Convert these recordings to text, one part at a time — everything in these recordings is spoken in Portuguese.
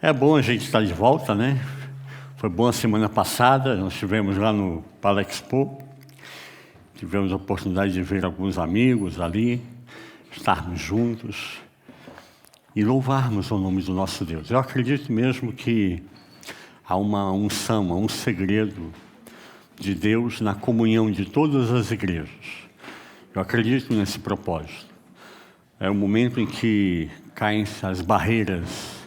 É bom a gente estar de volta, né? Foi bom a semana passada, nós estivemos lá no Palexpo, tivemos a oportunidade de ver alguns amigos ali, estarmos juntos e louvarmos o nome do nosso Deus. Eu acredito mesmo que há uma unção, há um segredo de Deus na comunhão de todas as igrejas. Eu acredito nesse propósito. É o momento em que caem as barreiras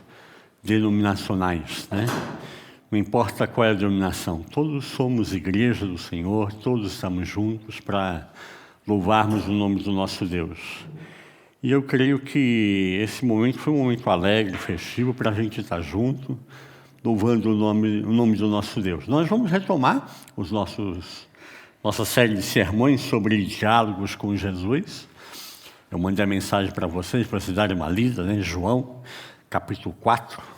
denominacionais, né? Não importa qual é a denominação, todos somos igreja do Senhor, todos estamos juntos para louvarmos o nome do nosso Deus. E eu creio que esse momento foi um momento alegre, festivo, para a gente estar junto, louvando o nome do nosso Deus. Nós vamos retomar nossa série de sermões sobre diálogos com Jesus. Eu mandei a mensagem para vocês darem uma lida, né? João, capítulo 4.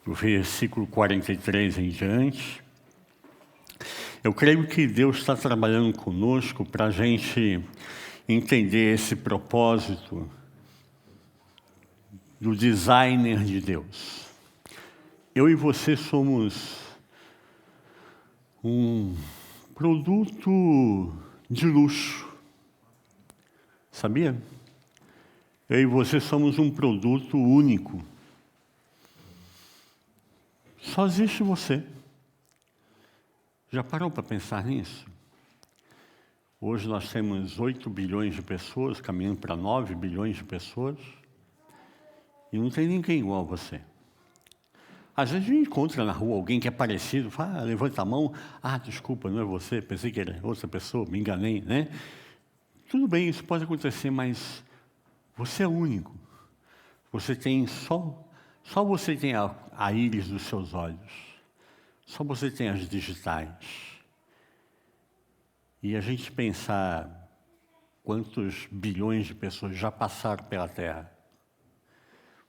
Do versículo 43 em diante. Eu creio que Deus está trabalhando conosco para a gente entender esse propósito do designer de Deus. Eu e você somos um produto de luxo. Sabia? Eu e você somos um produto único. Só existe você. Já parou para pensar nisso? Hoje nós temos 8 bilhões de pessoas, caminhando para 9 bilhões de pessoas, e não tem ninguém igual a você. Às vezes a gente encontra na rua alguém que é parecido, fala, levanta a mão, desculpa, não é você, pensei que era outra pessoa, me enganei, né? Tudo bem, isso pode acontecer, mas você é único. Você tem só você tem a íris dos seus olhos. Só você tem as digitais. E a gente pensar quantos bilhões de pessoas já passaram pela Terra.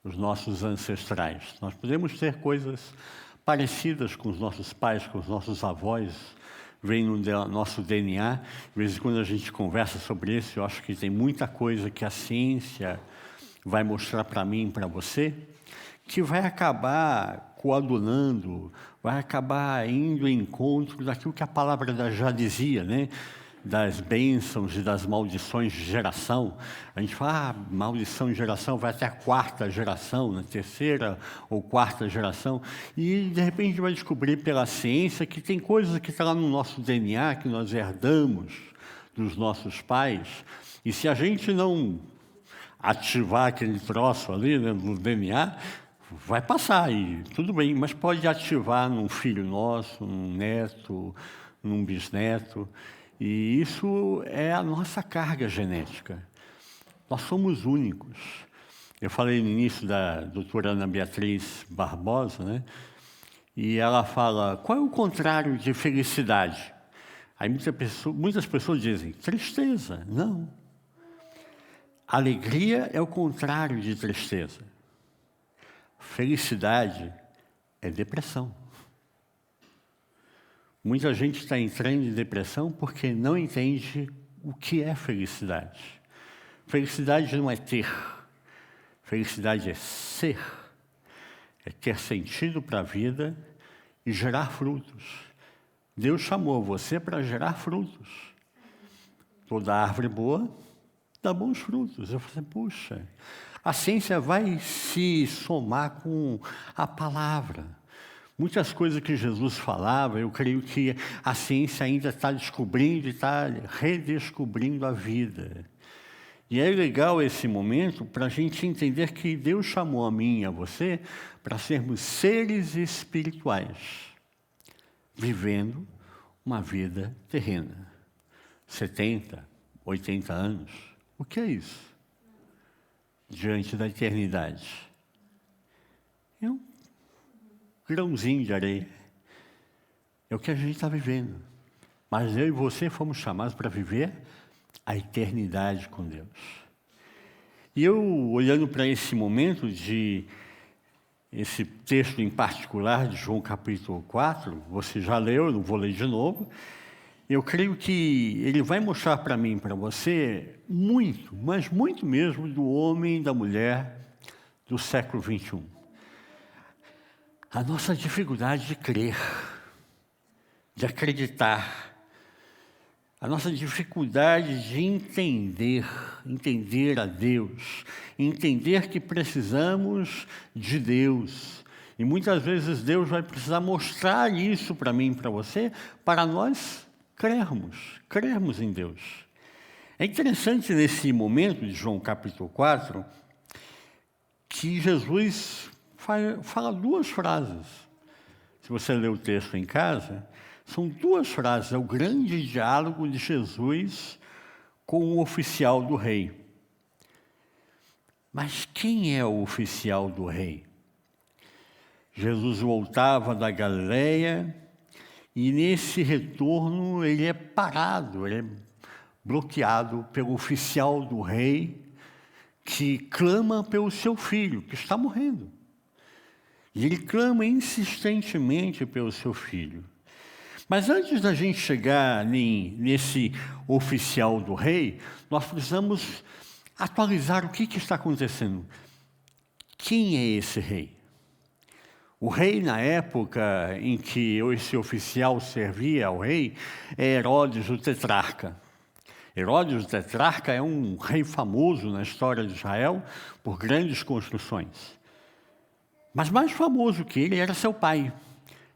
Os nossos ancestrais. Nós podemos ter coisas parecidas com os nossos pais, com os nossos avós, vem no nosso DNA. De vez em quando a gente conversa sobre isso, eu acho que tem muita coisa que a ciência vai mostrar para mim e para você, que vai acabar coadunando, vai acabar indo em encontro daquilo que a palavra já dizia, né? Das bênçãos e das maldições de geração. A gente fala, maldição de geração vai até a 4ª geração, na 3ª ou 4ª geração, e de repente a gente vai descobrir pela ciência que tem coisas que estão lá no nosso DNA, que nós herdamos dos nossos pais, e se a gente não ativar aquele troço ali, né, no DNA, vai passar, e tudo bem, mas pode ativar num filho nosso, num neto, num bisneto, e isso é a nossa carga genética. Nós somos únicos. Eu falei no início da doutora Ana Beatriz Barbosa, né? E ela fala, qual é o contrário de felicidade? Aí muitas pessoas dizem, tristeza. Não. Alegria é o contrário de tristeza. Felicidade é depressão. Muita gente está entrando em depressão porque não entende o que é felicidade. Felicidade não é ter. Felicidade é ser. É ter sentido para a vida e gerar frutos. Deus chamou você para gerar frutos. Toda árvore boa dá bons frutos. Eu falei, puxa, a ciência vai se somar com a palavra. Muitas coisas que Jesus falava, eu creio que a ciência ainda está descobrindo e está redescobrindo a vida. E é legal esse momento para a gente entender que Deus chamou a mim e a você para sermos seres espirituais, vivendo uma vida terrena. 70, 80 anos. O que é isso? Diante da eternidade. É um grãozinho de areia. É o que a gente está vivendo. Mas eu e você fomos chamados para viver a eternidade com Deus. E eu, olhando para esse momento esse texto em particular de João capítulo 4, você já leu, eu não vou ler de novo, eu creio que ele vai mostrar para mim e para você muito, mas muito mesmo, do homem e da mulher do século XXI. A nossa dificuldade de crer, de acreditar, a nossa dificuldade de entender a Deus, entender que precisamos de Deus. E muitas vezes Deus vai precisar mostrar isso para mim e para você, para nós crermos em Deus. É interessante nesse momento de João capítulo 4, que Jesus fala duas frases. Se você ler o texto em casa, são duas frases, é o grande diálogo de Jesus com o oficial do rei. Mas quem é o oficial do rei? Jesus voltava da Galileia e nesse retorno ele é parado, ele é bloqueado pelo oficial do rei que clama pelo seu filho, que está morrendo. E ele clama insistentemente pelo seu filho. Mas antes da gente chegar nesse oficial do rei, nós precisamos atualizar o que está acontecendo. Quem é esse rei? O rei, na época em que esse oficial servia ao rei, é Herodes o tetrarca. Herodes o tetrarca é um rei famoso na história de Israel por grandes construções. Mas mais famoso que ele era seu pai,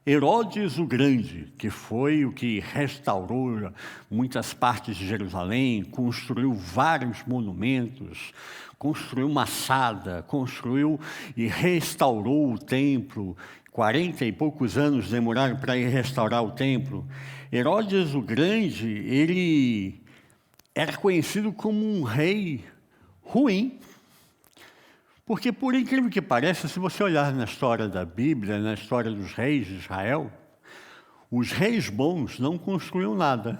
Herodes o Grande, que foi o que restaurou muitas partes de Jerusalém, construiu vários monumentos, construiu Massada, construiu e restaurou o templo. 40 e poucos anos demoraram para ir restaurar o templo. Herodes o Grande, ele era conhecido como um rei ruim. Porque, por incrível que pareça, se você olhar na história da Bíblia, na história dos reis de Israel, os reis bons não construíam nada.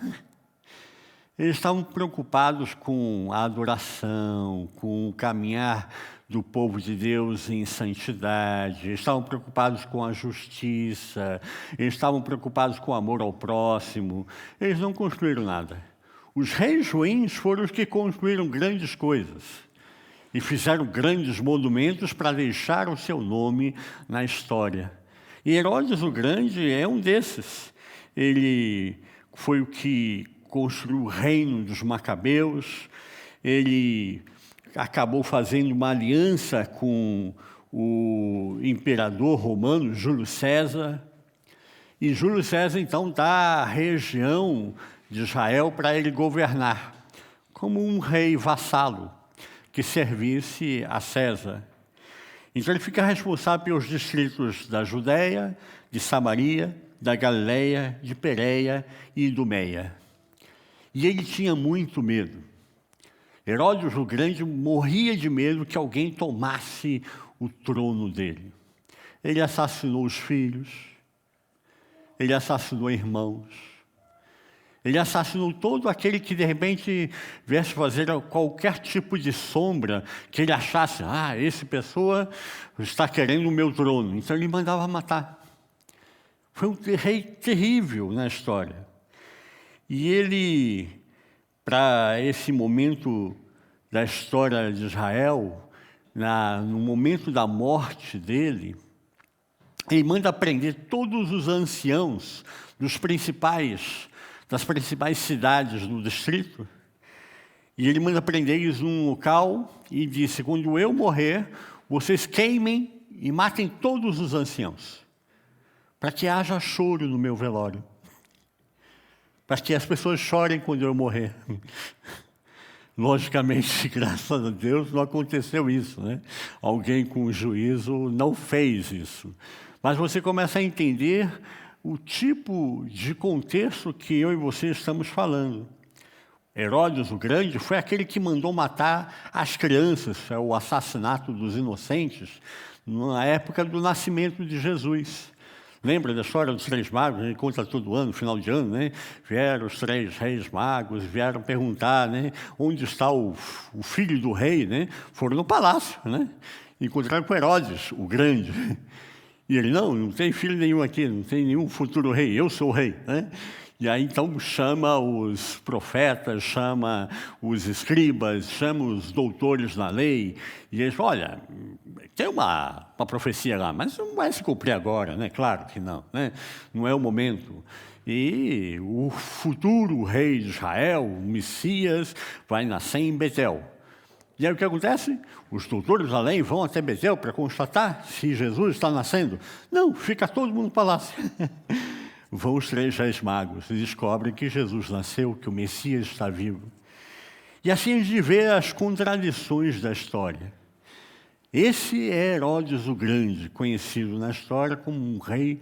Eles estavam preocupados com a adoração, com o caminhar do povo de Deus em santidade, eles estavam preocupados com a justiça, eles estavam preocupados com o amor ao próximo. Eles não construíram nada. Os reis ruins foram os que construíram grandes coisas e fizeram grandes monumentos para deixar o seu nome na história. E Herodes o Grande é um desses. Ele foi o que construiu o reino dos Macabeus, ele acabou fazendo uma aliança com o imperador romano, Júlio César, e Júlio César, então, dá a região de Israel para ele governar, como um rei vassalo, que servisse a César. Então ele fica responsável pelos distritos da Judéia, de Samaria, da Galileia, de Pérea e Idumeia. E ele tinha muito medo. Herodes o Grande morria de medo que alguém tomasse o trono dele. Ele assassinou os filhos, ele assassinou irmãos, ele assassinou todo aquele que, de repente, viesse fazer qualquer tipo de sombra que ele achasse, essa pessoa está querendo o meu trono. Então, ele mandava matar. Foi um rei terrível na história. E ele, para esse momento da história de Israel, no momento da morte dele, ele manda prender todos os anciãos das principais cidades do distrito, e ele manda prender eles num local e disse: quando eu morrer, vocês queimem e matem todos os anciãos, para que haja choro no meu velório, para que as pessoas chorem quando eu morrer. Logicamente, graças a Deus, não aconteceu isso, né? Alguém com juízo não fez isso. Mas você começa a entender o tipo de contexto que eu e você estamos falando. Herodes o Grande foi aquele que mandou matar as crianças, o assassinato dos inocentes, na época do nascimento de Jesus. Lembra da história dos 3 magos? A gente conta todo ano, final de ano, né? Vieram os 3 reis magos, vieram perguntar, né? Onde está o filho do rei, né? Foram no palácio, né? Encontraram com Herodes, o Grande. E ele, não tem filho nenhum aqui, não tem nenhum futuro rei, eu sou o rei, né? E aí, então, chama os profetas, chama os escribas, chama os doutores na lei, e eles falam, olha, tem uma profecia lá, mas não vai se cumprir agora, né? Claro que não, né? Não é o momento. E o futuro rei de Israel, o Messias, vai nascer em Betel. E aí o que acontece? Os doutores da lei vão até Betel para constatar se Jesus está nascendo. Não, fica todo mundo no palácio. Vão os 3 reis magos e descobrem que Jesus nasceu, que o Messias está vivo. E assim a gente vê as contradições da história. Esse é Herodes o Grande, conhecido na história como um rei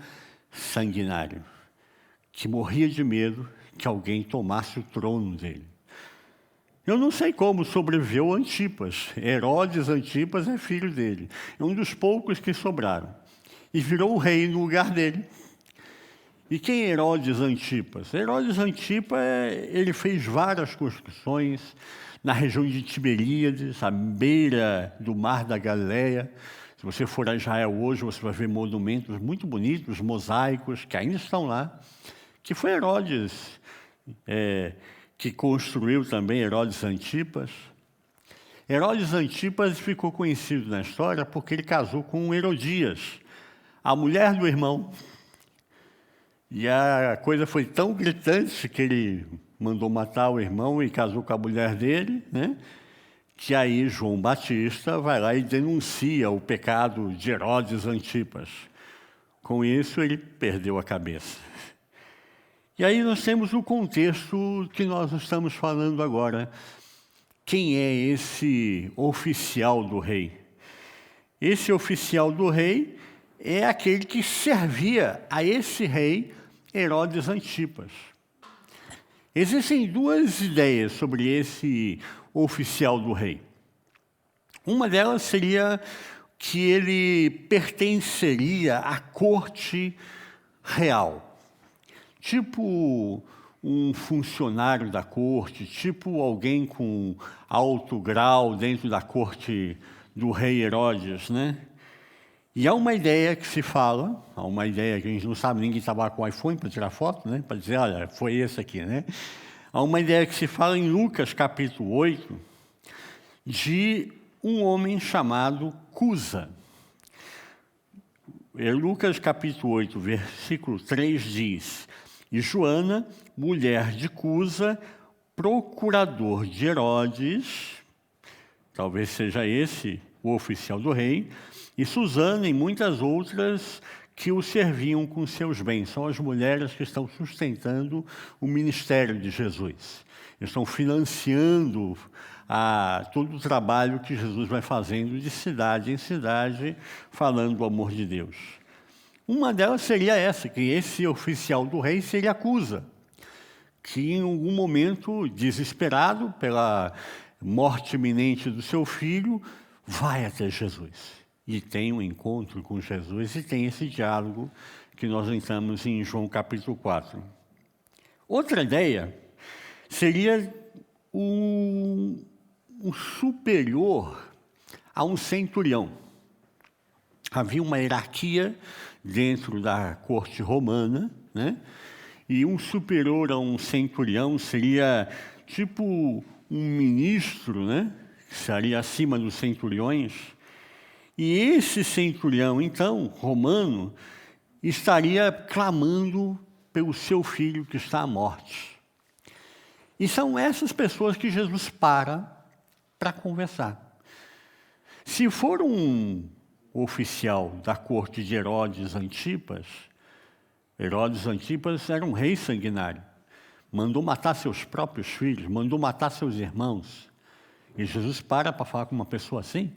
sanguinário, que morria de medo que alguém tomasse o trono dele. Eu não sei como sobreviveu Antipas. Herodes Antipas é filho dele. É um dos poucos que sobraram. E virou o rei no lugar dele. E quem é Herodes Antipas? Herodes Antipas, ele fez várias construções na região de Tiberíades, à beira do mar da Galileia. Se você for a Israel hoje, você vai ver monumentos muito bonitos, mosaicos, que ainda estão lá, que foi Herodes que construiu também, Herodes Antipas. Herodes Antipas ficou conhecido na história porque ele casou com Herodias, a mulher do irmão. E a coisa foi tão gritante que ele mandou matar o irmão e casou com a mulher dele, né? Que aí João Batista vai lá e denuncia o pecado de Herodes Antipas. Com isso, ele perdeu a cabeça. E aí nós temos o contexto que nós estamos falando agora. Quem é esse oficial do rei? Esse oficial do rei é aquele que servia a esse rei Herodes Antipas. Existem 2 ideias sobre esse oficial do rei. Uma delas seria que ele pertenceria à corte real. Tipo um funcionário da corte, tipo alguém com alto grau dentro da corte do rei Herodes, né? E há uma ideia que se fala, há uma ideia que a gente não sabe, ninguém estava com o iPhone para tirar foto, né? Para dizer, olha, foi esse aqui, né? Há uma ideia que se fala em Lucas capítulo 8, de um homem chamado Cusa. Lucas capítulo 8, versículo 3 diz, e Joana, mulher de Cusa, procurador de Herodes, talvez seja esse o oficial do rei, e Susana e muitas outras que o serviam com seus bens. São as mulheres que estão sustentando o ministério de Jesus. Estão financiando todo o trabalho que Jesus vai fazendo de cidade em cidade, falando do amor de Deus. Uma delas seria essa, que esse oficial do rei se ele acusa, que em algum momento, desesperado pela morte iminente do seu filho, vai até Jesus. E tem um encontro com Jesus e tem esse diálogo que nós entramos em João capítulo 4. Outra ideia seria um superior a um centurião. Havia uma hierarquia dentro da corte romana, né? E um superior a um centurião seria tipo um ministro, né? Que estaria acima dos centuriões. E esse centurião, então, romano, estaria clamando pelo seu filho que está à morte. E são essas pessoas que Jesus para conversar. Se for um oficial da corte de Herodes Antipas era um rei sanguinário. Mandou matar seus próprios filhos, mandou matar seus irmãos. E Jesus para falar com uma pessoa assim?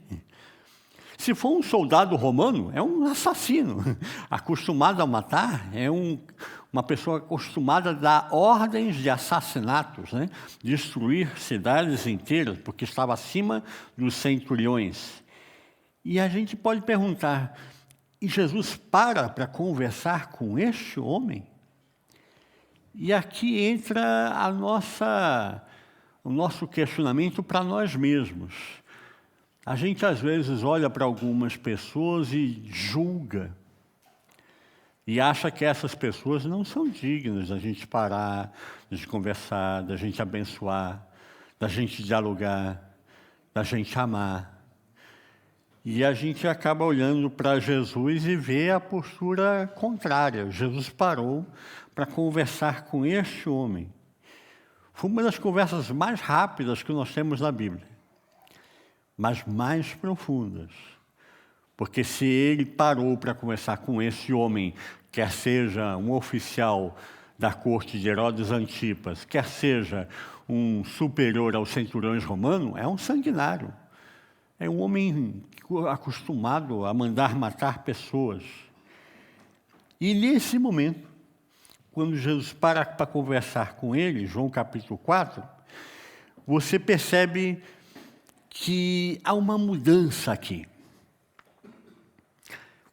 Se for um soldado romano, é um assassino, acostumado a matar, é uma pessoa acostumada a dar ordens de assassinatos, né? Destruir cidades inteiras, porque estava acima dos centuriões. E a gente pode perguntar, e Jesus para conversar com este homem? E aqui entra o nosso questionamento para nós mesmos. A gente, às vezes, olha para algumas pessoas e julga. e acha que essas pessoas não são dignas da gente parar, da gente conversar, da gente abençoar, da gente dialogar, da gente amar. E a gente acaba olhando para Jesus e vê a postura contrária. Jesus parou para conversar com este homem. Foi uma das conversas mais rápidas que nós temos na Bíblia, mas mais profundas. Porque se ele parou para conversar com esse homem, quer seja um oficial da corte de Herodes Antipas, quer seja um superior aos centuriões romanos, é um sanguinário. É um homem acostumado a mandar matar pessoas. E nesse momento, quando Jesus para conversar com ele, João capítulo 4, você percebe que há uma mudança aqui.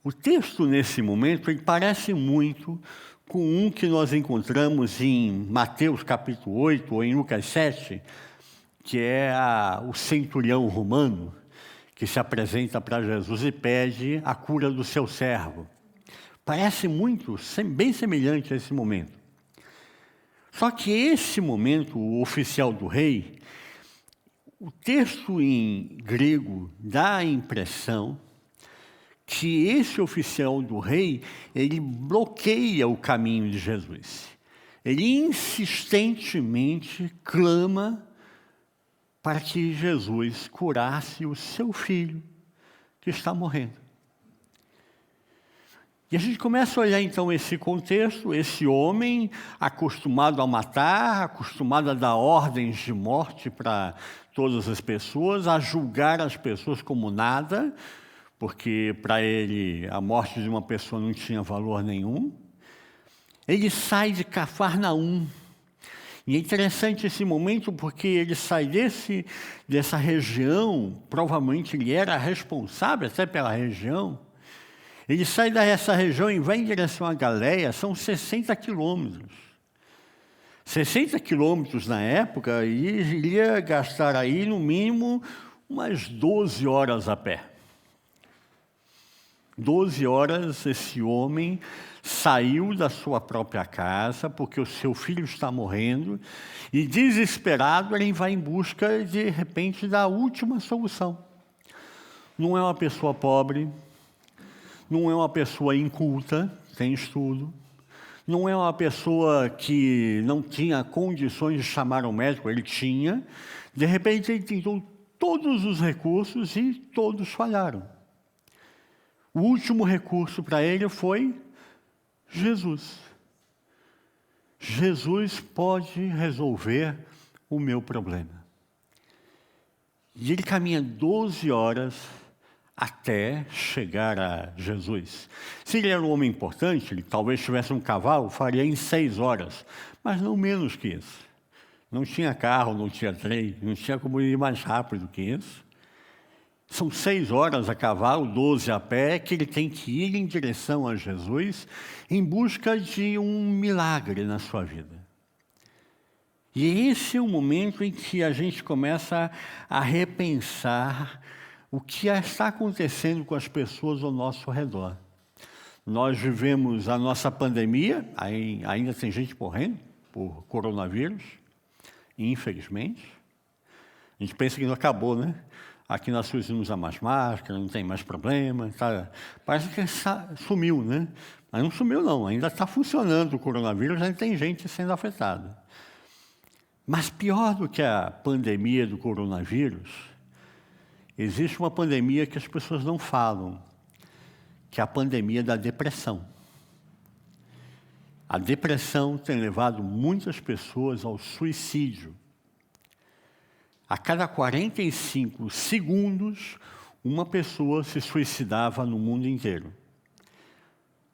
O texto, nesse momento, ele parece muito com um que nós encontramos em Mateus capítulo 8 ou em Lucas 7, que é o centurião romano, que se apresenta para Jesus e pede a cura do seu servo. Parece muito, bem semelhante a esse momento. Só que esse momento, o oficial do rei, o texto em grego dá a impressão que esse oficial do rei, ele bloqueia o caminho de Jesus. Ele insistentemente clama para que Jesus curasse o seu filho, que está morrendo. E a gente começa a olhar então esse contexto, esse homem acostumado a matar, acostumado a dar ordens de morte para todas as pessoas, a julgar as pessoas como nada, porque para ele a morte de uma pessoa não tinha valor nenhum. Ele sai de Cafarnaum. E é interessante esse momento porque ele sai dessa região, provavelmente ele era responsável até pela região. Ele sai dessa região e vai em direção à Galileia, são 60 quilômetros. 60 quilômetros na época, e iria gastar aí no mínimo umas 12 horas a pé. 12 horas esse homem saiu da sua própria casa, porque o seu filho está morrendo, e desesperado ele vai em busca, de repente, da última solução. Não é uma pessoa pobre, não é uma pessoa inculta, sem estudo, não é uma pessoa que não tinha condições de chamar um médico, ele tinha. De repente ele tentou todos os recursos e todos falharam. O último recurso para ele foi Jesus. Jesus pode resolver o meu problema. E ele caminha 12 horas até chegar a Jesus. Se ele era um homem importante, ele talvez tivesse um cavalo, faria em 6 horas, mas não menos que isso. Não tinha carro, não tinha trem, não tinha como ir mais rápido que isso. São 6 horas a cavalo, 12 a pé, que ele tem que ir em direção a Jesus em busca de um milagre na sua vida. E esse é o momento em que a gente começa a repensar o que está acontecendo com as pessoas ao nosso redor. Nós vivemos a nossa pandemia, ainda tem gente morrendo por coronavírus, infelizmente. A gente pensa que não acabou, né? Aqui nós usamos mais máscara, não tem mais problema. Parece que sumiu, né? Mas não sumiu não, ainda está funcionando o coronavírus, ainda tem gente sendo afetada. Mas pior do que a pandemia do coronavírus, existe uma pandemia que as pessoas não falam, que é a pandemia da depressão. A depressão tem levado muitas pessoas ao suicídio. A cada 45 segundos, uma pessoa se suicidava no mundo inteiro.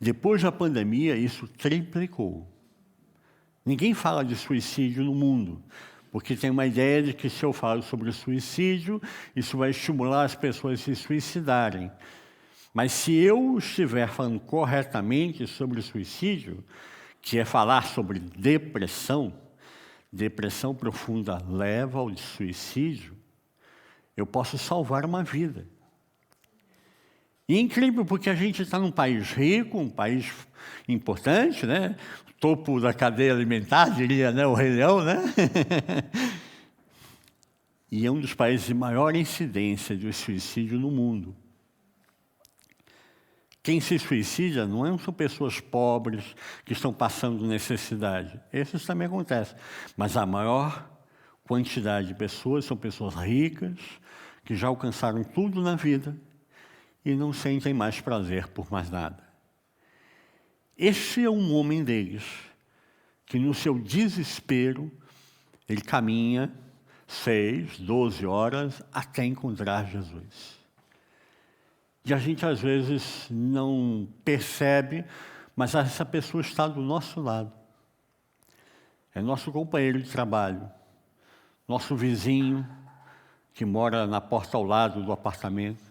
Depois da pandemia, isso triplicou. Ninguém fala de suicídio no mundo, porque tem uma ideia de que se eu falo sobre suicídio, isso vai estimular as pessoas a se suicidarem. Mas se eu estiver falando corretamente sobre suicídio, que é falar sobre depressão profunda leva ao suicídio, eu posso salvar uma vida. E é incrível porque a gente está num país rico, um país importante, né? Topo da cadeia alimentar, diria, né? O Rei Leão, né? E é um dos países de maior incidência de suicídio no mundo. Quem se suicida não são pessoas pobres que estão passando necessidade. Esses também acontecem. Mas a maior quantidade de pessoas são pessoas ricas, que já alcançaram tudo na vida e não sentem mais prazer por mais nada. Esse é um homem deles, que no seu desespero, ele caminha 6, 12 horas até encontrar Jesus. E a gente às vezes não percebe, mas essa pessoa está do nosso lado. É nosso companheiro de trabalho, nosso vizinho, que mora na porta ao lado do apartamento.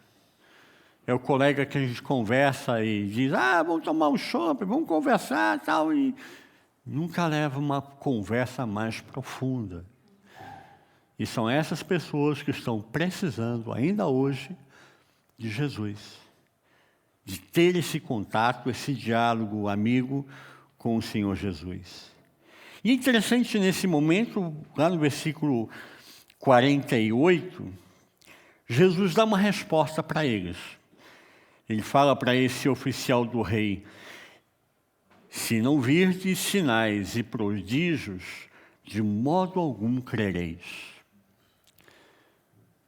É o colega que a gente conversa e diz, vamos tomar um chopp, vamos conversar e tal. E nunca leva uma conversa mais profunda. E são essas pessoas que estão precisando, ainda hoje, de Jesus. De ter esse contato, esse diálogo amigo com o Senhor Jesus. E é interessante nesse momento, lá no versículo 48, Jesus dá uma resposta para eles. Ele fala para esse oficial do rei, se não virdes sinais e prodígios, de modo algum crereis.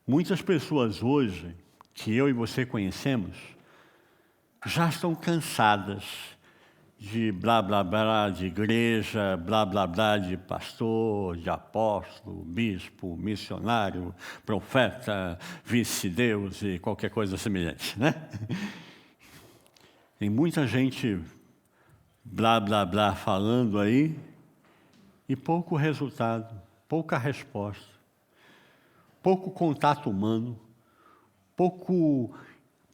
Muitas pessoas hoje, que eu e você conhecemos, já estão cansadas de blá, blá, blá, de igreja, blá, blá, blá, de pastor, de apóstolo, bispo, missionário, profeta, vice-deus e qualquer coisa semelhante, né? Tem muita gente blá, blá, blá falando aí e pouco resultado, pouca resposta, pouco contato humano,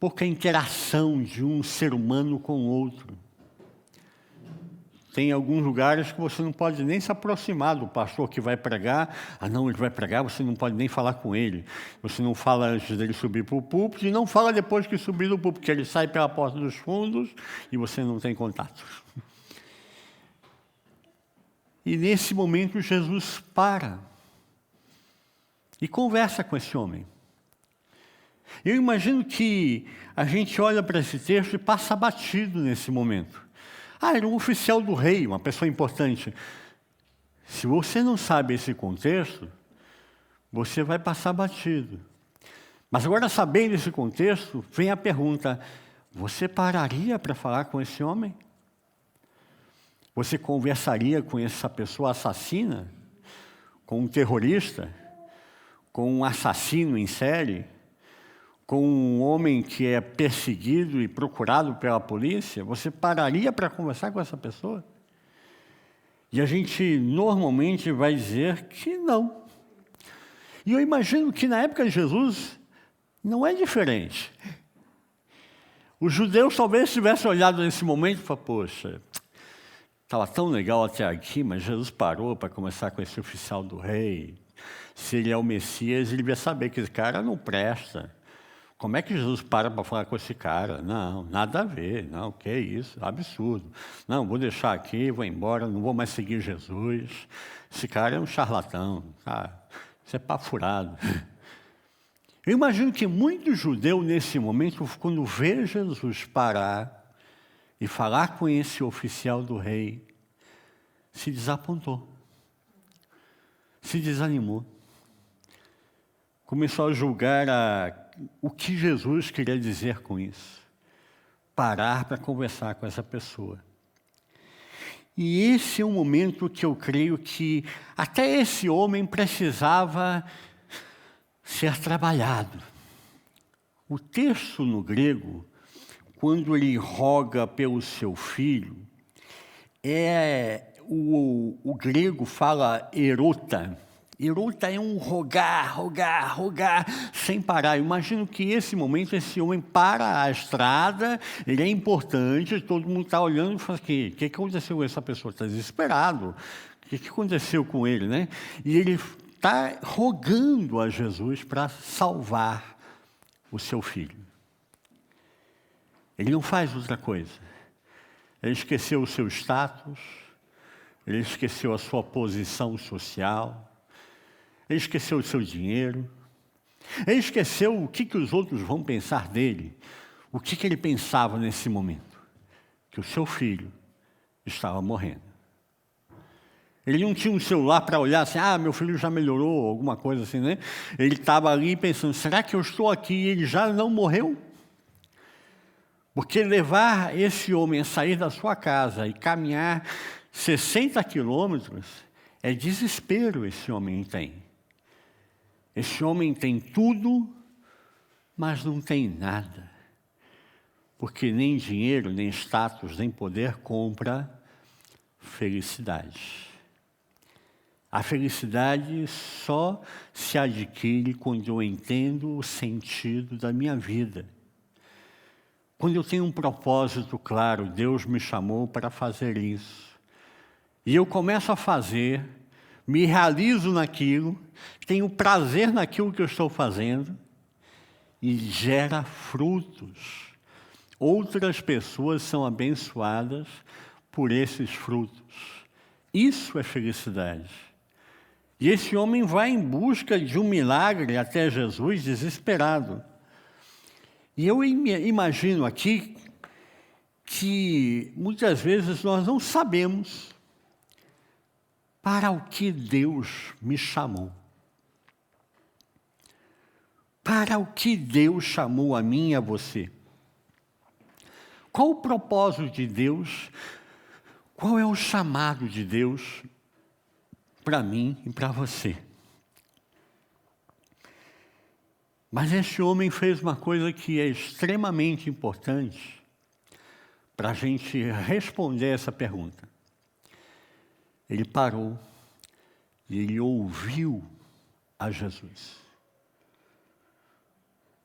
pouca interação de um ser humano com o outro. Tem alguns lugares que você não pode nem se aproximar do pastor que vai pregar. Não, ele vai pregar, você não pode nem falar com ele. Você não fala antes dele subir para o púlpito e não fala depois que subir do púlpito, porque ele sai pela porta dos fundos e você não tem contato. E nesse momento Jesus para e conversa com esse homem. Eu imagino que a gente olha para esse texto e passa batido nesse momento. Era um oficial do rei, uma pessoa importante. Se você não sabe esse contexto, você vai passar batido. Mas agora, sabendo esse contexto, vem a pergunta, você pararia para falar com esse homem? Você conversaria com essa pessoa assassina? Com um terrorista? Com um assassino em série? Com um homem que é perseguido e procurado pela polícia, você pararia para conversar com essa pessoa? E a gente normalmente vai dizer que não. E eu imagino que na época de Jesus não é diferente. Os judeus talvez tivessem olhado nesse momento e falado, poxa, estava tão legal até aqui, mas Jesus parou para conversar com esse oficial do rei. Se ele é o Messias, ele devia saber que esse cara não presta. Como é que Jesus para falar com esse cara? Não, nada a ver. Não, que isso, absurdo. Não, vou deixar aqui, vou embora, não vou mais seguir Jesus. Esse cara é um charlatão. Isso é papo furado. Eu imagino que muito judeu, nesse momento, quando vê Jesus parar e falar com esse oficial do rei, se desapontou, se desanimou. Começou a julgar o que Jesus queria dizer com isso. Parar para conversar com essa pessoa. E esse é um momento que eu creio que até esse homem precisava ser trabalhado. O texto no grego, quando ele roga pelo seu filho, o grego fala erota. Erota é um rogar, sem parar. Eu imagino que esse momento, esse homem para a estrada, ele é importante, todo mundo está olhando e fala, o que aconteceu com essa pessoa? Está desesperado. O que aconteceu com ele, né? E ele está rogando a Jesus para salvar o seu filho. Ele não faz outra coisa. Ele esqueceu o seu status, ele esqueceu a sua posição social, ele esqueceu o seu dinheiro, ele esqueceu o que os outros vão pensar dele, o que ele pensava nesse momento, que o seu filho estava morrendo. Ele não tinha um celular para olhar assim, meu filho já melhorou, alguma coisa assim, né? Ele estava ali pensando, será que eu estou aqui e ele já não morreu? Porque levar esse homem a sair da sua casa e caminhar 60 quilômetros é desespero esse homem tem. Esse homem tem tudo, mas não tem nada. Porque nem dinheiro, nem status, nem poder compra felicidade. A felicidade só se adquire quando eu entendo o sentido da minha vida. Quando eu tenho um propósito claro, Deus me chamou para fazer isso. E eu começo a fazer, me realizo naquilo, tenho prazer naquilo que eu estou fazendo e gera frutos. Outras pessoas são abençoadas por esses frutos. Isso é felicidade. E esse homem vai em busca de um milagre até Jesus, desesperado. E eu imagino aqui que muitas vezes nós não sabemos para o que Deus me chamou. Para o que Deus chamou a mim e a você. Qual o propósito de Deus? Qual é o chamado de Deus para mim e para você? Mas esse homem fez uma coisa que é extremamente importante para a gente responder essa pergunta. Ele parou e ele ouviu a Jesus.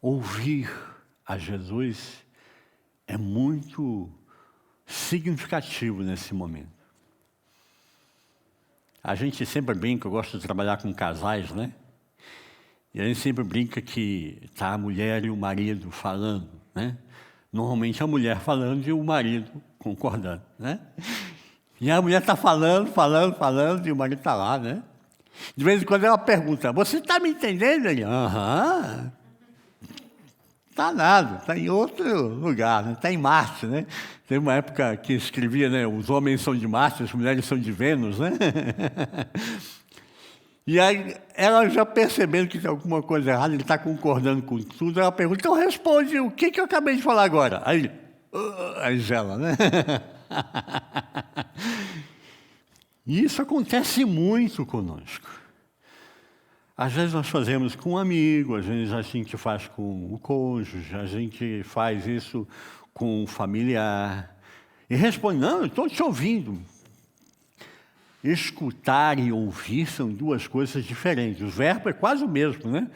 Ouvir a Jesus é muito significativo nesse momento. A gente sempre brinca, eu gosto de trabalhar com casais, né? E a gente sempre brinca que está a mulher e o marido falando, né? Normalmente a mulher falando e o marido concordando, né? E a mulher está falando, e o marido está lá, né? De vez em quando ela pergunta, você está me entendendo? Ele, aham. Está nada, está em outro lugar, né? Está em Marte, né? Tem uma época que escrevia, né? Os homens são de Marte, as mulheres são de Vênus, né? E aí, ela já percebendo que tem alguma coisa errada, ele está concordando com tudo, ela pergunta, então responde, o que eu acabei de falar agora? Aí gela, né? E isso acontece muito conosco. Às vezes nós fazemos com um amigo, às vezes a gente faz com o cônjuge, a gente faz isso com um familiar. E responde, não, eu estou te ouvindo. Escutar e ouvir são duas coisas diferentes. O verbo é quase o mesmo, né?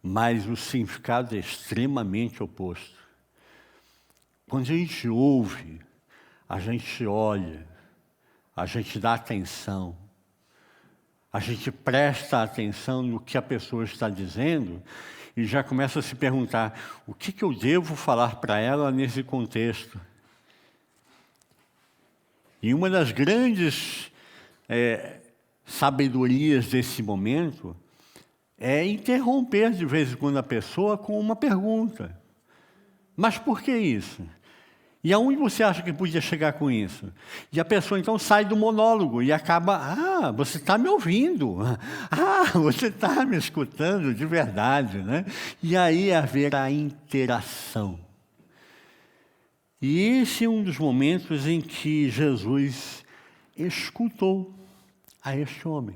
Mas o significado é extremamente oposto. Quando a gente ouve, a gente olha, a gente dá atenção, a gente presta atenção no que a pessoa está dizendo e já começa a se perguntar, o que eu devo falar para ela nesse contexto? E uma das grandes sabedorias desse momento é interromper de vez em quando a pessoa com uma pergunta. Mas por que isso? E aonde você acha que podia chegar com isso? E a pessoa então sai do monólogo e acaba, você está me ouvindo, você está me escutando de verdade, né? E aí haverá interação. E esse é um dos momentos em que Jesus escutou a este homem.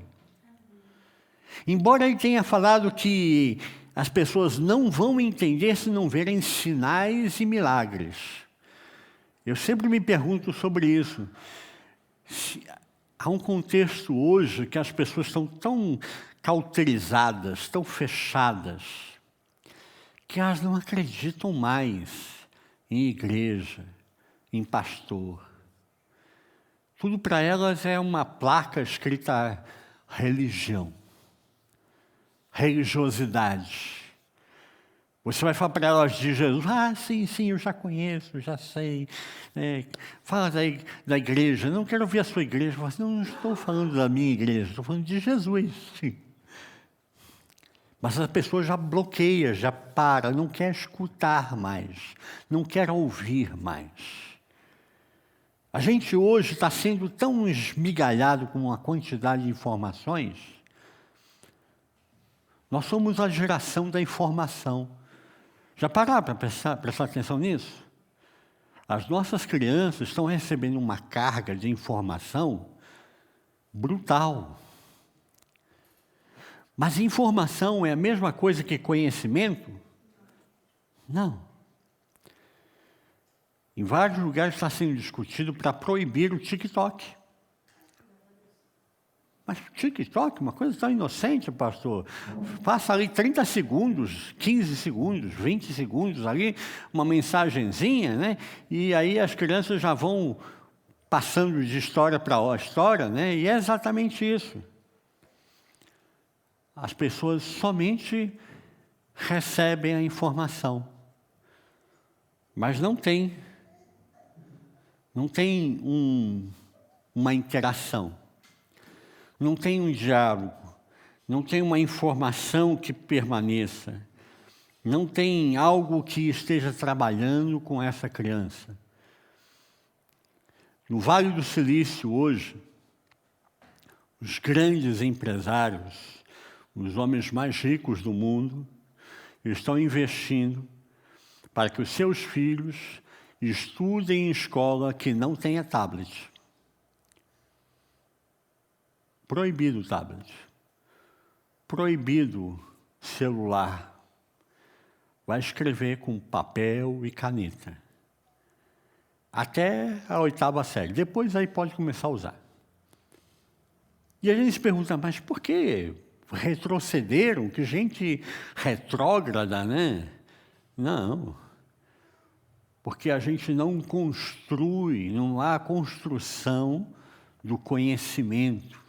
Embora ele tenha falado que as pessoas não vão entender se não verem sinais e milagres. Eu sempre me pergunto sobre isso. Há um contexto hoje que as pessoas estão tão cauterizadas, tão fechadas, que elas não acreditam mais em igreja, em pastor. Tudo para elas é uma placa escrita religião, religiosidade. Você vai falar para elas de Jesus, sim, eu já conheço, já sei. Fala da igreja, não quero ouvir a sua igreja. Fala assim, não estou falando da minha igreja, estou falando de Jesus. Sim. Mas a pessoa já bloqueia, já para, não quer escutar mais, não quer ouvir mais. A gente hoje está sendo tão esmigalhado com uma quantidade de informações. Nós somos a geração da informação. Já pararam para prestar atenção nisso? As nossas crianças estão recebendo uma carga de informação brutal. Mas informação é a mesma coisa que conhecimento? Não. Em vários lugares está sendo discutido para proibir o TikTok. Mas TikTok, uma coisa tão inocente, pastor. Passa ali 30 segundos, 15 segundos, 20 segundos ali, uma mensagenzinha, né? E aí as crianças já vão passando de história para história, né? E é exatamente isso. As pessoas somente recebem a informação, mas não tem uma interação, não tem um diálogo, não tem uma informação que permaneça, não tem algo que esteja trabalhando com essa criança. No Vale do Silício hoje, os grandes empresários, os homens mais ricos do mundo, estão investindo para que os seus filhos estudem em escola que não tenha tablet. Proibido o tablet. Proibido celular. Vai escrever com papel e caneta. Até a 8ª série. Depois aí pode começar a usar. E a gente se pergunta, mas por que retrocederam? Que gente retrógrada, né? Não. Porque a gente não construi, não há construção do conhecimento.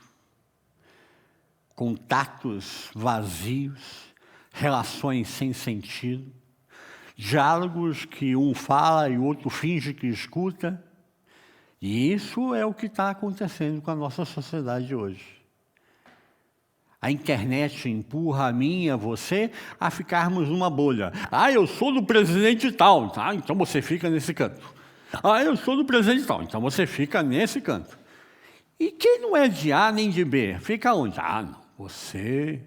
Contatos vazios, relações sem sentido, diálogos que um fala e o outro finge que escuta. E isso é o que está acontecendo com a nossa sociedade hoje. A internet empurra a mim e a você a ficarmos numa bolha. Eu sou do presidente tal, tá? Então você fica nesse canto. Eu sou do presidente tal, então você fica nesse canto. E quem não é de A nem de B, fica onde? Não, você...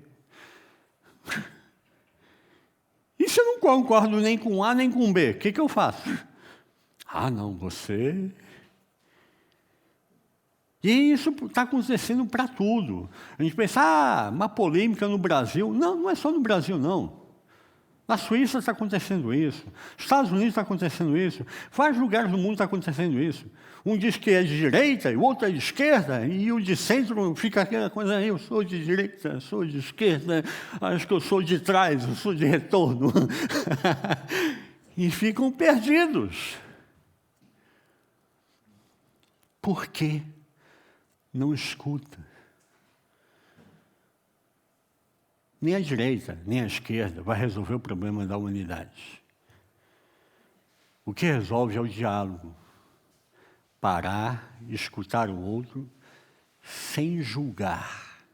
E se eu não concordo nem com A nem com B, o que eu faço? Não, você... E isso está acontecendo para tudo. A gente pensa, uma polêmica no Brasil. Não é só no Brasil, não. Na Suíça está acontecendo isso. Nos Estados Unidos está acontecendo isso. Vários lugares do mundo está acontecendo isso. Um diz que é de direita, e o outro é de esquerda, e o de centro fica aquela coisa, eu sou de direita, sou de esquerda, acho que eu sou de trás, eu sou de retorno. E ficam perdidos. Por quê? Não escuta. Nem a direita, nem a esquerda vai resolver o problema da humanidade. O que resolve é o diálogo. Parar, escutar o outro, sem julgar.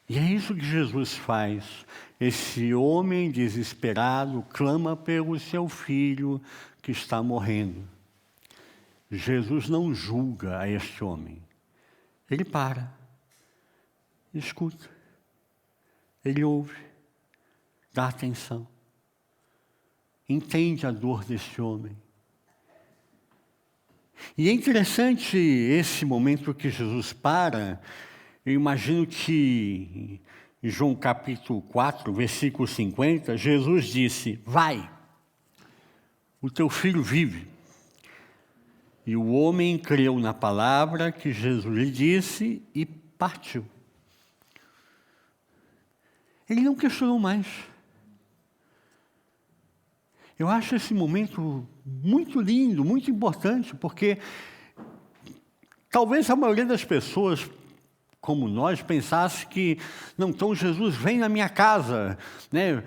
E é isso que Jesus faz. Esse homem desesperado clama pelo seu filho que está morrendo. Jesus não julga a este homem. Ele para, escuta, ele ouve, dá atenção, entende a dor desse homem. E é interessante esse momento que Jesus para. Eu imagino que em João capítulo 4, versículo 50, Jesus disse, vai, o teu filho vive. E o homem creu na palavra que Jesus lhe disse e partiu. Ele não questionou mais. Eu acho esse momento muito lindo, muito importante, porque talvez a maioria das pessoas como nós, pensasse que, não, então Jesus vem na minha casa, né?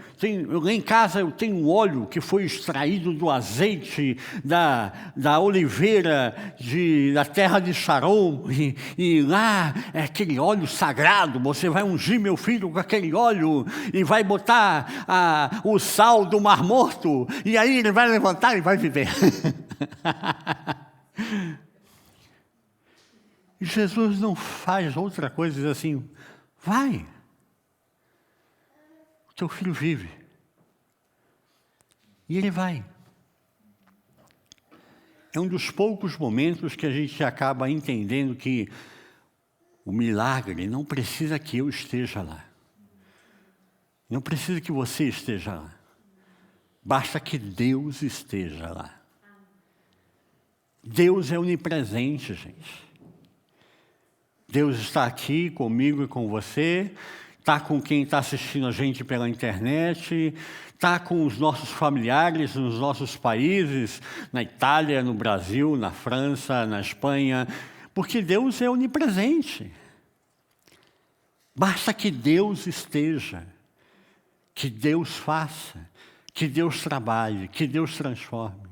Lá em casa eu tenho um óleo que foi extraído do azeite da oliveira da terra de Sharon, e lá é aquele óleo sagrado, você vai ungir meu filho com aquele óleo e vai botar o sal do Mar Morto, e aí ele vai levantar e vai viver. E Jesus não faz outra coisa, diz assim, vai, o teu filho vive. E ele vai. É um dos poucos momentos que a gente acaba entendendo que o milagre não precisa que eu esteja lá. Não precisa que você esteja lá. Basta que Deus esteja lá. Deus é onipresente, gente. Deus está aqui comigo e com você, está com quem está assistindo a gente pela internet, está com os nossos familiares nos nossos países, na Itália, no Brasil, na França, na Espanha, porque Deus é onipresente. Basta que Deus esteja, que Deus faça, que Deus trabalhe, que Deus transforme.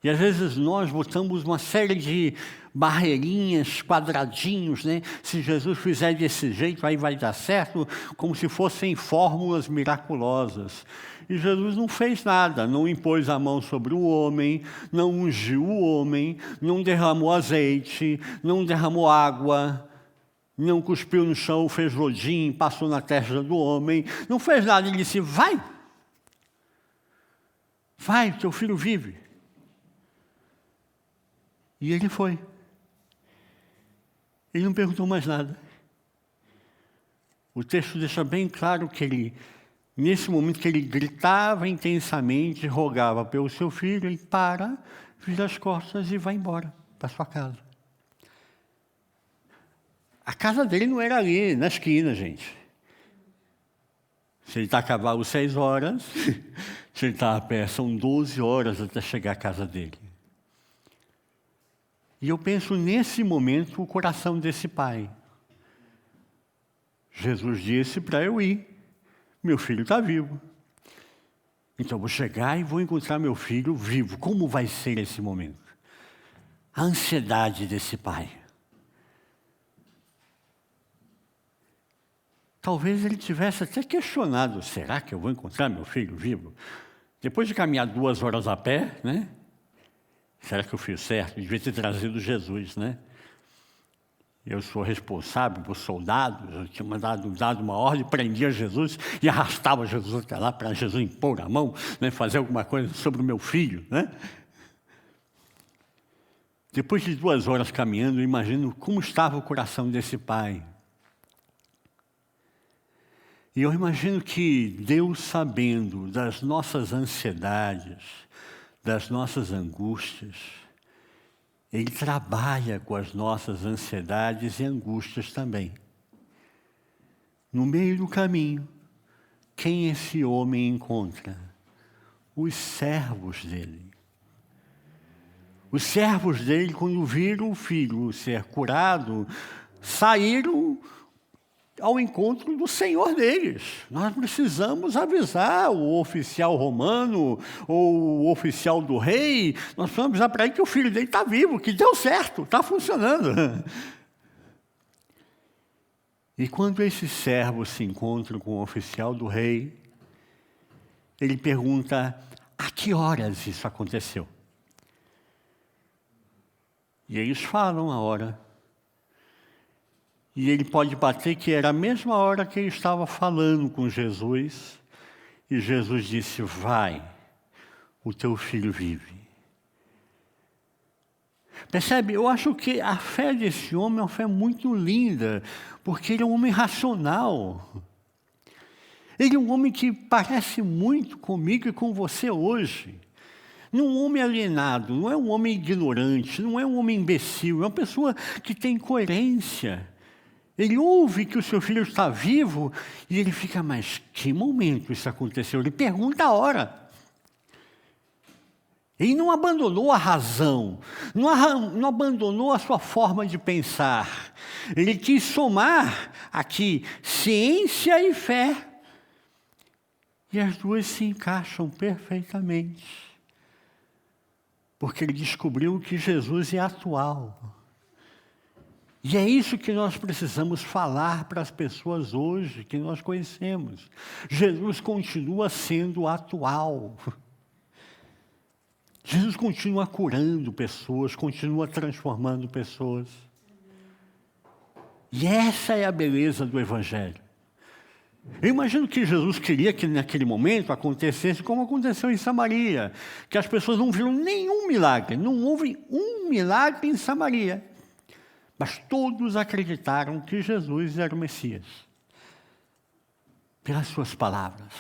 E às vezes nós botamos uma série de barreirinhas, quadradinhos, né? Se Jesus fizer desse jeito, aí vai dar certo, como se fossem fórmulas miraculosas. E Jesus não fez nada, não impôs a mão sobre o homem, não ungiu o homem, não derramou azeite, não derramou água, não cuspiu no chão, fez lodim, passou na testa do homem, não fez nada. Ele disse, vai, teu filho vive. E ele foi. Ele não perguntou mais nada. O texto deixa bem claro que ele, nesse momento que ele gritava intensamente, rogava pelo seu filho, ele vira as costas e vai embora para sua casa. A casa dele não era ali, na esquina, gente. Se ele está a cavalo 6 horas, se ele está a pé, são 12 horas até chegar à casa dele. E eu penso nesse momento o coração desse pai. Jesus disse para eu ir. Meu filho está vivo. Então eu vou chegar e vou encontrar meu filho vivo. Como vai ser esse momento? A ansiedade desse pai. Talvez ele tivesse até questionado, será que eu vou encontrar meu filho vivo? Depois de caminhar 2 horas a pé, né? Será que eu fiz certo? Eu devia ter trazido Jesus, né? Eu sou responsável por soldados, eu tinha dado uma ordem, prendia Jesus e arrastava Jesus até lá para Jesus impor a mão, né? Fazer alguma coisa sobre o meu filho, né? Depois de 2 horas caminhando, eu imagino como estava o coração desse pai. E eu imagino que Deus, sabendo das nossas ansiedades, das nossas angústias, Ele trabalha com as nossas ansiedades e angústias também. No meio do caminho, quem esse homem encontra? Os servos dele. Os servos dele, quando viram o filho ser curado, saíram ao encontro do Senhor deles. Nós precisamos avisar o oficial romano ou o oficial do rei, nós precisamos avisar para ele que o filho dele está vivo, que deu certo, está funcionando. E quando esses servos se encontram com o oficial do rei, ele pergunta, a que horas isso aconteceu? E eles falam a hora. E ele pode bater que era a mesma hora que ele estava falando com Jesus. E Jesus disse, vai, o teu filho vive. Percebe? Eu acho que a fé desse homem é uma fé muito linda, porque ele é um homem racional. Ele é um homem que parece muito comigo e com você hoje. Não é um homem alienado, não é um homem ignorante, não é um homem imbecil, é uma pessoa que tem coerência. Ele ouve que o seu filho está vivo e ele fica, mas que momento isso aconteceu? Ele pergunta a hora. Ele não abandonou a razão, não abandonou a sua forma de pensar. Ele quis somar aqui ciência e fé. E as duas se encaixam perfeitamente. Porque ele descobriu que Jesus é atual. E é isso que nós precisamos falar para as pessoas hoje, que nós conhecemos. Jesus continua sendo atual. Jesus continua curando pessoas, continua transformando pessoas. E essa é a beleza do Evangelho. Eu imagino que Jesus queria que naquele momento acontecesse como aconteceu em Samaria, que as pessoas não viram nenhum milagre, não houve um milagre em Samaria. Mas todos acreditaram que Jesus era o Messias, pelas suas palavras.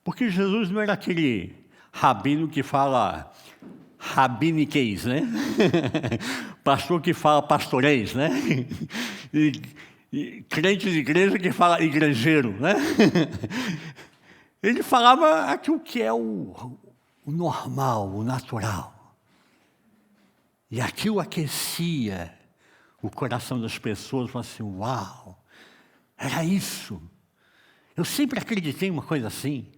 Porque Jesus não era aquele rabino que fala rabiniqueis, né? Pastor que fala pastorês, né? E crente de igreja que fala igrejeiro, né? Ele falava aquilo que é o normal, o natural. E aquilo aquecia o coração das pessoas, falavam assim, uau, era isso. Eu sempre acreditei em uma coisa assim.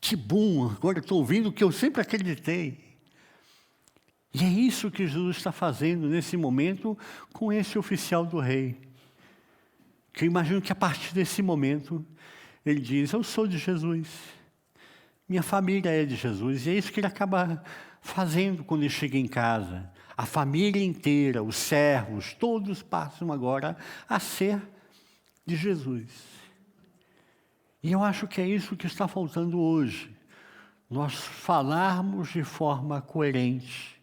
Que bom, agora eu estou ouvindo o que eu sempre acreditei. E é isso que Jesus está fazendo nesse momento com esse oficial do rei. Que eu imagino que a partir desse momento, ele diz, eu sou de Jesus. Minha família é de Jesus. E é isso que ele acaba fazendo quando ele chega em casa. A família inteira, os servos, todos passam agora a ser de Jesus. E eu acho que é isso que está faltando hoje. Nós falarmos de forma coerente.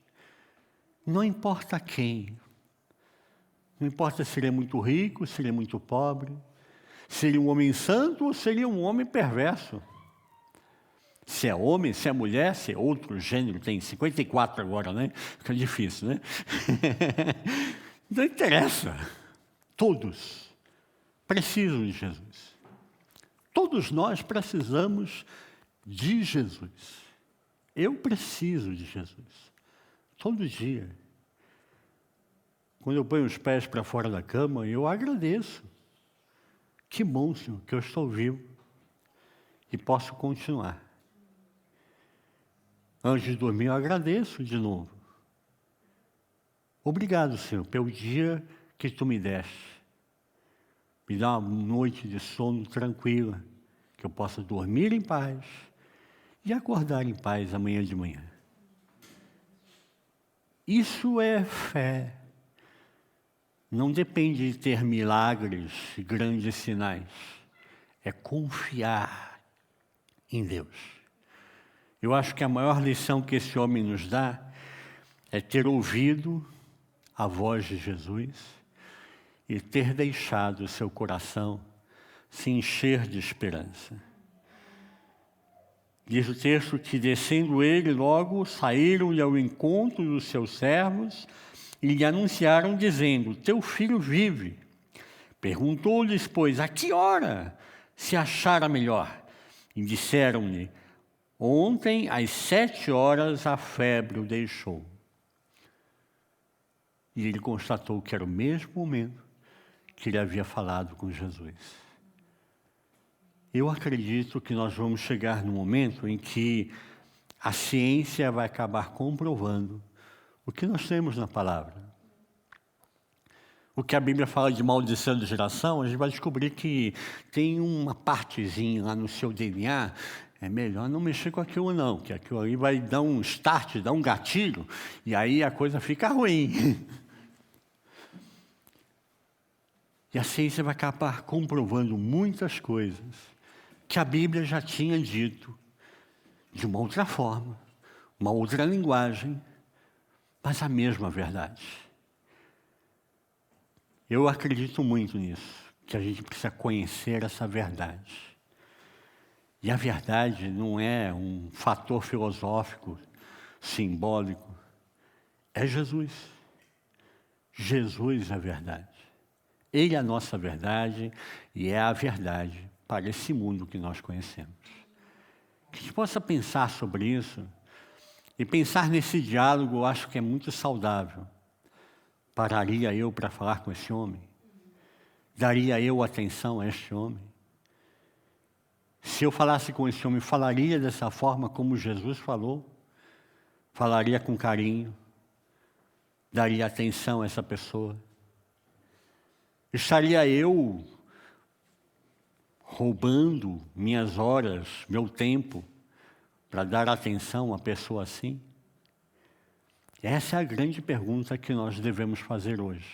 Não importa quem. Não importa se ele é muito rico, se ele é muito pobre. Se ele é um homem santo ou se ele é um homem perverso. Se é homem, se é mulher, se é outro gênero. Tem 54 agora, né? Fica difícil, né? Não interessa. Todos precisam de Jesus. Todos nós precisamos de Jesus. Eu preciso de Jesus. Todo dia. Quando eu ponho os pés para fora da cama, eu agradeço. Que bom, Senhor, que eu estou vivo e posso continuar. Antes de dormir, eu agradeço de novo. Obrigado, Senhor, pelo dia que Tu me deste. Me dá uma noite de sono tranquila, que eu possa dormir em paz e acordar em paz amanhã de manhã. Isso é fé. Não depende de ter milagres e grandes sinais. É confiar em Deus. Eu acho que a maior lição que esse homem nos dá é ter ouvido a voz de Jesus e ter deixado o seu coração se encher de esperança. Diz o texto que, descendo ele, logo saíram-lhe ao encontro dos seus servos e lhe anunciaram, dizendo, teu filho vive. Perguntou-lhes, pois, a que hora se achara melhor? E disseram-lhe, ontem, às 7 horas, a febre o deixou. E ele constatou que era o mesmo momento que ele havia falado com Jesus. Eu acredito que nós vamos chegar no momento em que a ciência vai acabar comprovando o que nós temos na palavra. O que a Bíblia fala de maldição de geração, a gente vai descobrir que tem uma partezinha lá no seu DNA, é melhor não mexer com aquilo não, que aquilo ali vai dar um start, dar um gatilho, e aí a coisa fica ruim. E a ciência vai acabar comprovando muitas coisas que a Bíblia já tinha dito de uma outra forma, uma outra linguagem, mas a mesma verdade. Eu acredito muito nisso, que a gente precisa conhecer essa verdade. E a verdade não é um fator filosófico, simbólico, é Jesus. Jesus é a verdade. Ele é a nossa verdade e é a verdade para esse mundo que nós conhecemos. Que a gente possa pensar sobre isso e pensar nesse diálogo, eu acho que é muito saudável. pararia eu para falar com esse homem? Daria eu atenção a este homem? Se eu falasse com esse homem, falaria dessa forma como Jesus falou? Falaria com carinho? Daria atenção a essa pessoa? Estaria eu roubando minhas horas, meu tempo, para dar atenção a uma pessoa assim? Essa é a grande pergunta que nós devemos fazer hoje.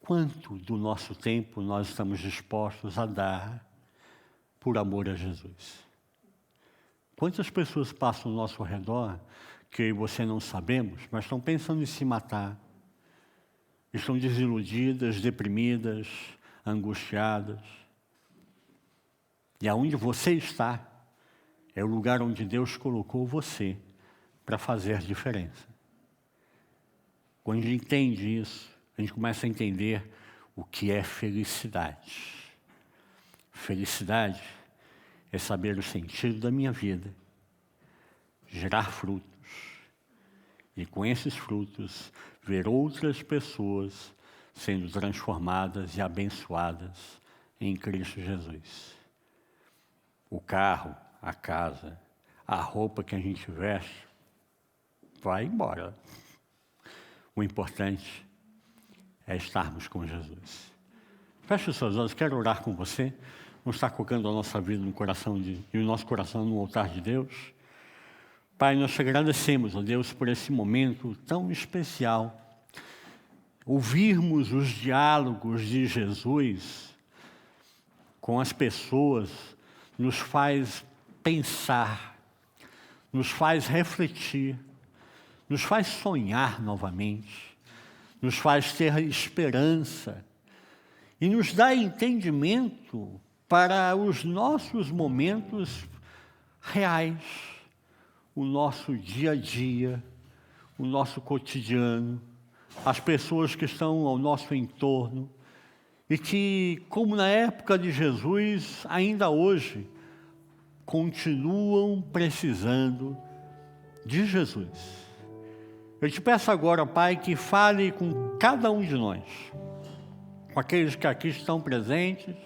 Quanto do nosso tempo nós estamos dispostos a dar por amor a Jesus? Quantas pessoas passam ao nosso redor que eu e você não sabemos, mas estão pensando em se matar, estão desiludidas, deprimidas, angustiadas. E aonde você está, é o lugar onde Deus colocou você para fazer diferença. Quando a gente entende isso, a gente começa a entender o que é felicidade. Felicidade é saber o sentido da minha vida, gerar frutos, e com esses frutos, ver outras pessoas sendo transformadas e abençoadas em Cristo Jesus. O carro, a casa, a roupa que a gente veste, vai embora. O importante é estarmos com Jesus. Feche os seus olhos, quero orar com você. Vamos estar colocando a nossa vida no coração e o nosso coração no altar de Deus. Pai, nós te agradecemos, ó Deus, por esse momento tão especial. Ouvirmos os diálogos de Jesus com as pessoas nos faz pensar, nos faz refletir, nos faz sonhar novamente, nos faz ter esperança e nos dá entendimento para os nossos momentos reais, o nosso dia a dia, o nosso cotidiano, as pessoas que estão ao nosso entorno e que, como na época de Jesus, ainda hoje, continuam precisando de Jesus. Eu te peço agora, Pai, que fale com cada um de nós, com aqueles que aqui estão presentes,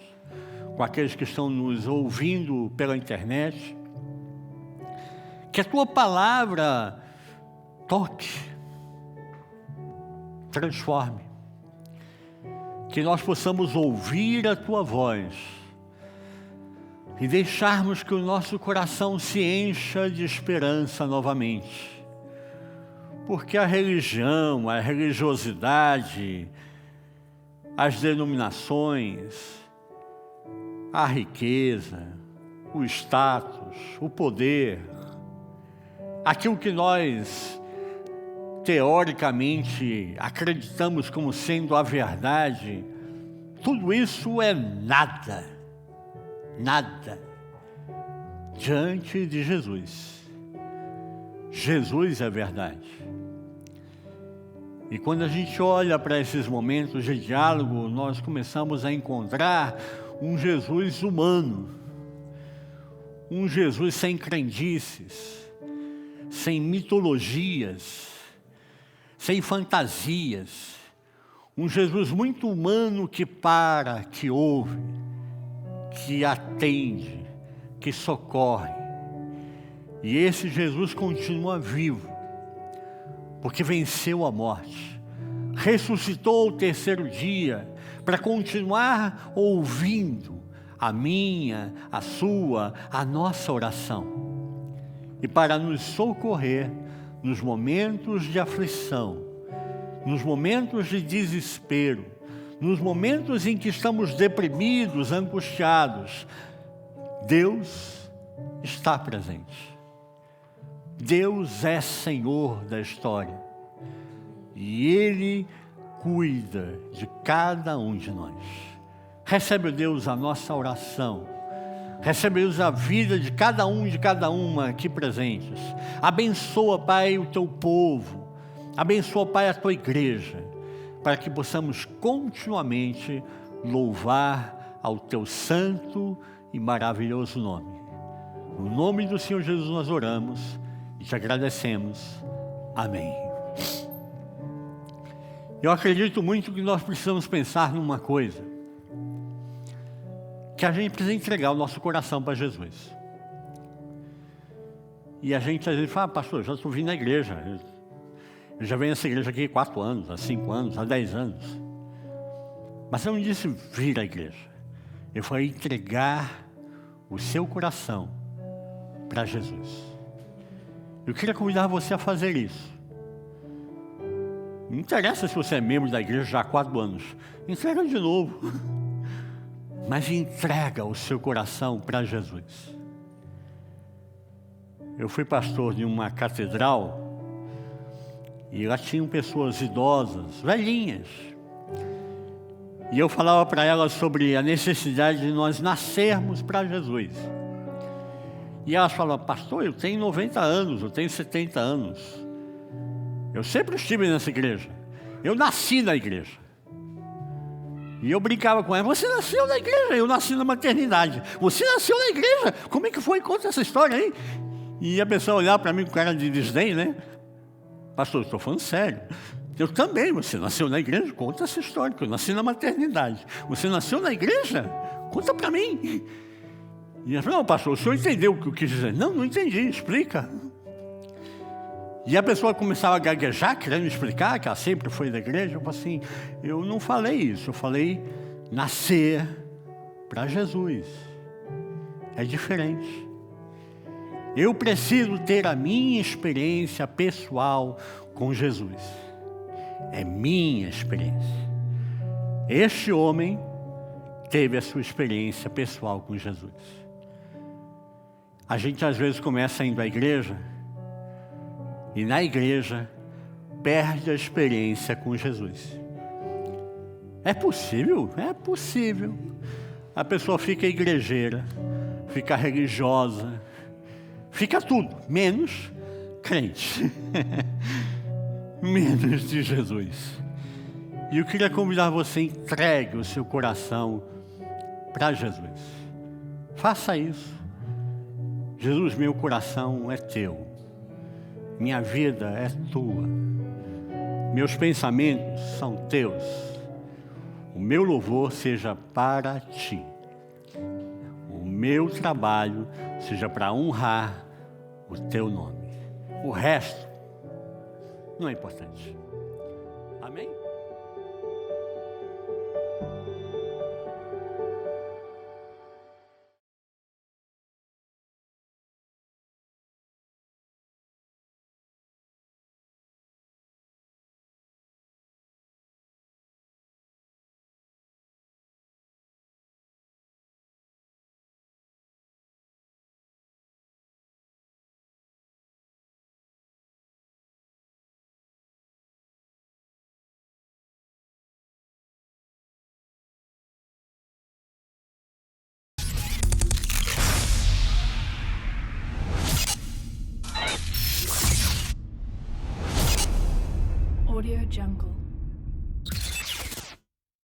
com aqueles que estão nos ouvindo pela internet, que a Tua palavra toque, transforme, que nós possamos ouvir a Tua voz e deixarmos que o nosso coração se encha de esperança novamente. Porque a religião, a religiosidade, as denominações, a riqueza, o status, o poder, aquilo que nós teoricamente acreditamos como sendo a verdade, tudo isso é nada, nada diante de Jesus. Jesus é a verdade. E quando a gente olha para esses momentos de diálogo, nós começamos a encontrar um Jesus humano, um Jesus sem crendices, sem mitologias, sem fantasias, um Jesus muito humano que para, que ouve, que atende, que socorre. E esse Jesus continua vivo, porque venceu a morte, ressuscitou ao terceiro dia, para continuar ouvindo a minha, a sua, a nossa oração, e para nos socorrer nos momentos de aflição, nos momentos de desespero, nos momentos em que estamos deprimidos, angustiados. Deus está presente. Deus é Senhor da história e Ele cuida de cada um de nós. Recebe, Deus, a nossa oração. Recebe, Deus, a vida de cada um e de cada uma aqui presentes. Abençoa, Pai, o Teu povo. Abençoa, Pai, a Tua igreja, para que possamos continuamente louvar ao Teu santo e maravilhoso nome. No nome do Senhor Jesus nós oramos e te agradecemos. Amém. Eu acredito muito que nós precisamos pensar numa coisa, que a gente precisa entregar o nosso coração para Jesus. E a gente às vezes fala, pastor, eu já estou vindo na igreja, eu já venho nessa igreja aqui há 4 anos, há 5 anos, há 10 anos. Mas eu não disse vir à igreja, eu falei entregar o seu coração para Jesus. Eu queria convidar você a fazer isso. Não interessa se você é membro da igreja já há 4 anos, entrega de novo. Mas entrega o seu coração para Jesus. Eu fui pastor de uma catedral e lá tinham pessoas idosas, velhinhas. E eu falava para elas sobre a necessidade de nós nascermos para Jesus. E elas falavam, pastor, eu tenho 90 anos, eu tenho 70 anos. Eu sempre estive nessa igreja. Eu nasci na igreja. E eu brincava com ela, você nasceu na igreja, eu nasci na maternidade. Você nasceu na igreja, como é que foi? Conta essa história aí. E a pessoa olhava para mim com cara de desdém, né? Pastor, eu estou falando sério. Eu também, você nasceu na igreja? Conta essa história, que eu nasci na maternidade. Você nasceu na igreja? Conta para mim. E ela falou, não, pastor, o senhor entendeu o que eu quis dizer? Não, não entendi, explica. E a pessoa começava a gaguejar, querendo explicar que ela sempre foi da igreja. Eu falei assim, eu não falei isso, eu falei nascer para Jesus. É diferente. Eu preciso ter a minha experiência pessoal com Jesus. É minha experiência. Este homem teve a sua experiência pessoal com Jesus. A gente às vezes começa indo à igreja e na igreja perde a experiência com Jesus. É possível? É possível. A pessoa fica igrejeira, fica religiosa, fica tudo, menos crente. Menos de Jesus. E eu queria convidar você, entregue o seu coração para Jesus. Faça isso. Jesus, meu coração é teu. Minha vida é tua. Meus pensamentos são teus. O meu louvor seja para ti. O meu trabalho seja para honrar o teu nome. O resto não é importante. Amém? Audio Jungle.